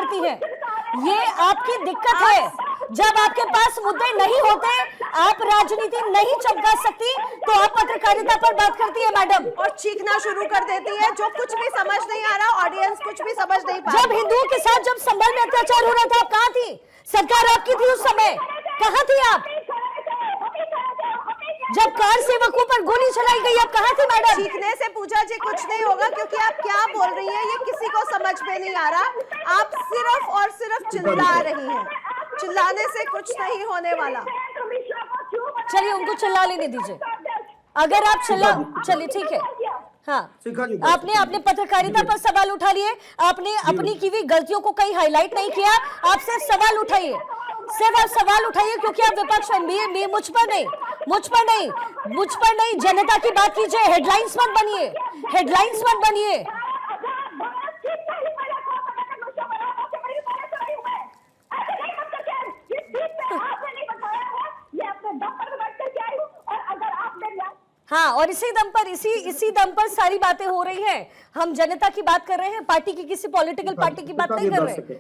करती हैं। ये आपकी दिक्कत है। जब आपके पास मुद्दे नहीं होते, आप राजनीति नहीं चमका सकती, तो आप पत्रकारिता पर बात करती है मैडम, और चीखना शुरू कर देती है। जो कुछ भी समझ नहीं आ रहा, ऑडियंस कुछ भी समझ नहीं पा जब हिंदुओं के साथ जब संभल में अत्याचार हो रहा था, आप कहां थी? सरकार आपकी थी उस समय, कहां थी आप? जब कार सेवकों पर गोली चलाई गई, आप कहां थे मैडम? चीखने से पूजा जी कुछ नहीं होगा, क्योंकि आप क्या बोल रही हैं ये किसी को समझ में नहीं आ रहा। आप सिर्फ और सिर्फ चिल्ला रही हैं। चिल्लाने से कुछ नहीं होने वाला। चलिए उनको चिल्ला लेने दीजिए। अगर आप चिल्ला, चलिए ठीक है। हाँ, आपने पत्रकारिता पर सवाल उठा लिए, आपने अपनी की हुई गलतियों को कहीं हाईलाइट नहीं किया। आप सिर्फ सवाल उठाइए, सिर्फ आप सवाल उठाइए, क्योंकि आप विपक्ष में, मुझ पर नहीं, जनता की बात कीजिए। हेडलाइंस मत बनिए, हेडलाइंस मत बनिए। हाँ, और इसी दम पर सारी बातें हो रही हैं। हम जनता की बात कर रहे हैं, पार्टी की, किसी पॉलिटिकल पार्टी की बात नहीं कर रहे हैं।